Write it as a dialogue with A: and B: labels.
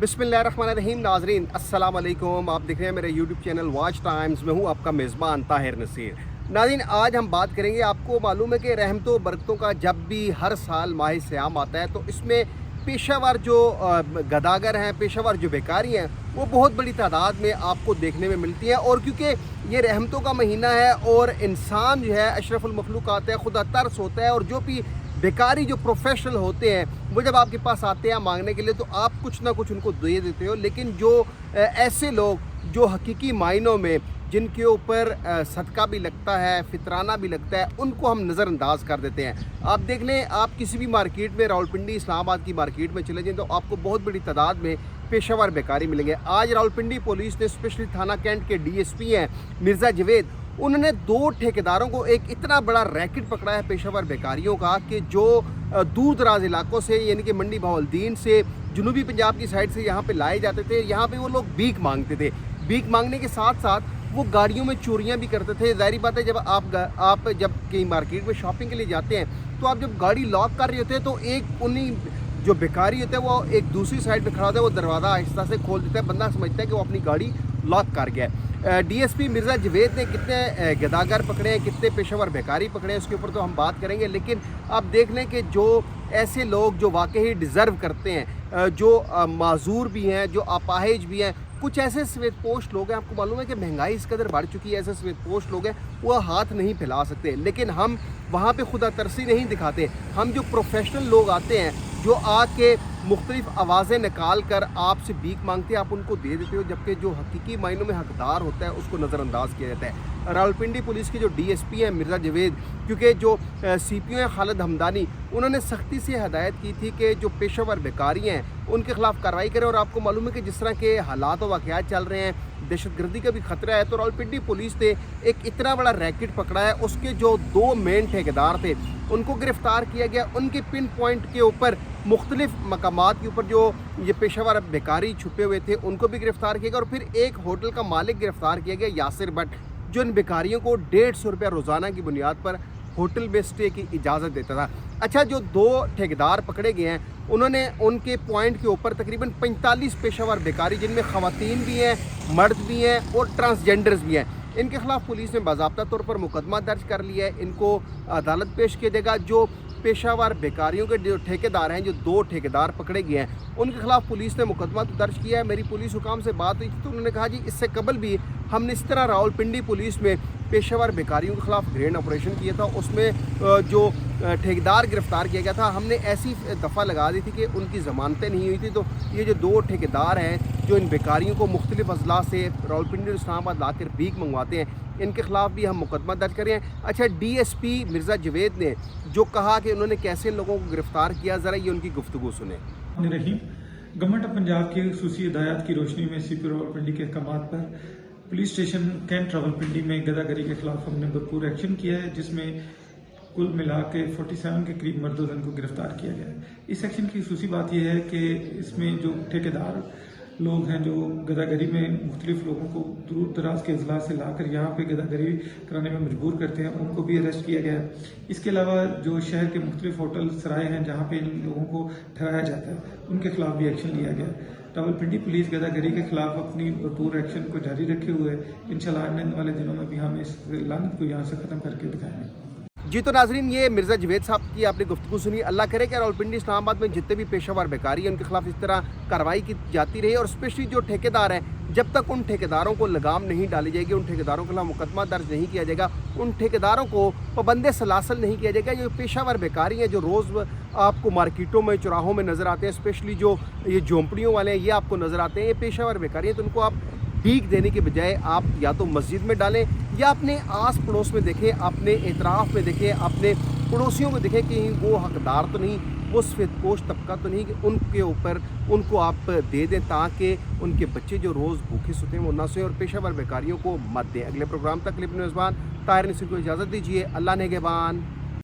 A: बिस्मिल्लाहिर्रहमानिर्रहीम। नाजरीन अस्सलाम वालेकुम। आप देख रहे हैं मेरे यूट्यूब चैनल वॉच टाइम्स में हूँ आपका मेज़बान ताहिर नसीर। नाज़रीन, आज हम बात करेंगे, आपको मालूम है कि रहमतों बरकतों का जब भी हर साल माह सियाम आता है तो इसमें पेशावर जो गदागर हैं, पेशावर जो बेकारी हैं, वो बहुत बड़ी तादाद में आपको देखने में मिलती हैं। और क्योंकि ये रहमतों का महीना है और इंसान जो है अशरफुल मखलूक़ात है, खुदा तरस होता है, और जो भी बेकारी जो प्रोफेशनल होते हैं वो जब आपके पास आते हैं मांगने के लिए तो आप कुछ ना कुछ उनको दे देते हो। लेकिन जो ऐसे लोग जो हकीकी मायनों में जिनके ऊपर सदका भी लगता है, फितराना भी लगता है, उनको हम नज़रअंदाज कर देते हैं। आप देख लें, आप किसी भी मार्केट में, रावलपिंडी इस्लामाबाद की मार्केट में चले जाएं तो आपको बहुत बड़ी तादाद में पेशावर बेकारी मिलेंगे। आज रावलपिंडी पुलिस ने, स्पेशली थाना कैंट के DSP हैं मिर्ज़ा जवेद, उन्होंने 2 ठेकेदारों को एक इतना बड़ा रैकेट पकड़ा है पेशावर बेकारियों का कि जो दूर दराज इलाकों से, यानी कि मंडी बहाउद्दीन से, जनूबी पंजाब की साइड से यहाँ पे लाए जाते थे। यहाँ पे वो लोग भीख मांगते थे। भीख मांगने के साथ साथ वो गाड़ियों में चोरियाँ भी करते थे। ज़ाहिर बात है, जब आप जब कहीं मार्केट में शॉपिंग के लिए जाते हैं तो आप जब गाड़ी लॉक कर रहे होते हैं तो एक उन्हीं जो बेकारी होता है वो एक दूसरी साइड में खड़ा होता है, वो दरवाज़ा आहिस्ता से खोल देता है। बंदा समझता है कि वो अपनी गाड़ी लॉक कर गया है। DSP मिर्ज़ा जवेद ने कितने गदागर पकड़े हैं, कितने पेशावर बेकारी पकड़े हैं, उसके ऊपर तो हम बात करेंगे। लेकिन आप देख लें कि जो ऐसे लोग जो वाकई डिज़र्व करते हैं, जो माजूर भी हैं, जो अपाहिज भी हैं, कुछ ऐसे सफ़ेदपोश लोग हैं, आपको मालूम है कि महंगाई इस कदर बढ़ चुकी है, ऐसे सफ़ेदपोश लोग हैं वो हाथ नहीं फैला सकते। लेकिन हम वहाँ पे खुदा तरसी नहीं दिखाते। हम जो प्रोफेशनल लोग आते हैं, जो आके मुख्तलिफ आवाज़ें निकाल कर आपसे भीख मांगते हैं, आप उनको दे देते हो, जबकि जो हकीकी मायनों में हकदार होता है उसको नज़रअंदाज किया जाता है। रावलपिंडी पुलिस के जो DSP हैं मिर्ज़ा जवेद, क्योंकि जो CPO हैं खालिद हमदानी, उन्होंने सख्ती से हदायत की थी कि जो पेशावर बेकारी हैं उनके खिलाफ कार्रवाई करें। और आपको मालूम है कि जिस तरह के हालात व वाक़यात चल रहे हैं, दहशतगर्दी का भी ख़तरा है, तो रावलपिंडी पुलिस ने एक इतना बड़ा रैकेट पकड़ा है। उसके जो 2 मेन ठेकेदार थे उनको गिरफ़्तार किया गया। उनके पिन पॉइंट के ऊपर मुख्तलिफ मकामात के ऊपर जो ये पेशावर बेकारी छुपे हुए थे उनको भी गिरफ़्तार किया गया। और फिर एक होटल का मालिक गिरफ़्तार किया गया, यासिर भट्ट, जो इन बेकारियों को 150 रुपया रोज़ाना की बुनियाद पर होटल में स्टे की इजाज़त देता था। अच्छा, जो 2 ठेकेदार पकड़े गए हैं उन्होंने उनके पॉइंट के ऊपर तकरीबन 45 पेशावर बेकारी, जिनमें ख़वातीन भी हैं, मर्द भी हैं और ट्रांसजेंडर्स भी हैं, इनके खिलाफ पुलिस ने बाज़ाब्ता तौर पर मुकदमा दर्ज कर लिया है। इनको अदालत पेश किया जाएगा। जो पेशावर बेकारियों के जो ठेकेदार हैं, जो 2 ठेकेदार पकड़े गए हैं, उनके खिलाफ पुलिस ने मुकदमा तो दर्ज किया है। मेरी पुलिस हुकाम से बात हुई तो उन्होंने कहा, जी इससे कबल भी हमने इस तरह रावलपिंडी पुलिस में पेशावर बेकारियों के खिलाफ ग्रेड ऑपरेशन किया था। उसमें जो ठेकेदार गिरफ़्तार किया गया था, हमने ऐसी दफ़ा लगा दी थी कि उनकी ज़मानतें नहीं हुई थी। तो ये जो 2 ठेकेदार हैं जो इन बेकारियों को मुख्तलिफ अजला से रावलपिंडी और इस्लामाबाद ला कर भीख मंगवाते हैं, इनके खिलाफ भी हम मुकदमा दर्ज करें। अच्छा, DSP मिर्ज़ा जवेद ने जो कहा कि उन्होंने कैसे लोगों को गिरफ़्तार किया, ज़रा ये उनकी गुफ्तगू सुने।
B: गवर्नमेंट ऑफ पंजाब की खुसूसी हिदायत की रोशनी में CP रावलपिंडी के अहकामात पर पुलिस स्टेशन कैंट रावलपिंडी में गदागरी के खिलाफ हमने भरपूर एक्शन किया है, जिसमें कुल मिला के 47 के करीब मर्द जन को गिरफ्तार किया गया है। इस एक्शन की खुसूसी बात यह है कि इसमें जो ठेकेदार लोग हैं जो गदागरी में मुख्तलिफ लोगों को दूर दराज के अजला से लाकर यहाँ पे गदागरी कराने में मजबूर करते हैं, उनको भी अरेस्ट किया गया है। इसके अलावा जो शहर के मुख्तलिफ होटल सराय हैं जहाँ पे इन लोगों को ठहराया जाता है, उनके खिलाफ भी एक्शन लिया गया है। रावलपिंडी पुलिस गदागरी के खिलाफ अपनी भरपूर एक्शन को जारी रखे हुए इंशाल्लाह आने वाले दिनों में भी हम इस लानत को यहाँ से ख़त्म करके दिखाएंगे।
A: जी, तो नाजरीन, ये मिर्ज़ा जवेद साहब की आपने गुफ्तगू सुनी। अल्लाह करे कि रावलपिंडी इस्लामाबाद में जितने भी पेशावर बेकारी हैं उनके खिलाफ इस तरह कार्रवाई की जाती रही। और स्पेशली जो ठेकेदार हैं, जब तक उन ठेकेदारों को लगाम नहीं डाली जाएगी, उन ठेकेदारों के खिलाफ मुकदमा दर्ज नहीं किया जाएगा, उन ठेकेदारों को पाबंदे सलासल नहीं किया जाएगा, जो पेशावर बेकारी हैं, जो रोज़ आपको मार्केटों में, चौराहों में नज़र आते हैं, स्पेशली जो ये झोंपड़ियों वाले हैं, ये आपको नज़र आते हैं, ये पेशावर बेकारी हैं। तो उनको आप भीख देने के बजाय आप या तो मस्जिद में डालें या अपने आस पड़ोस में देखें, अपने एतराफ़ में देखें, अपने पड़ोसियों में देखें कि वो हकदार तो नहीं, वो सफ़ेदपोश तबका तो नहीं, कि उनके ऊपर उनको आप दे दें ताकि उनके बच्चे जो रोज़ भूखे सोते हैं वो ना सोएं और पेशावर बेकारियों को मत दें। अगले प्रोग्राम तक अपने मेज़बान ताहिर नसीर को इजाज़त दीजिए। अल्लाह नेगहबान।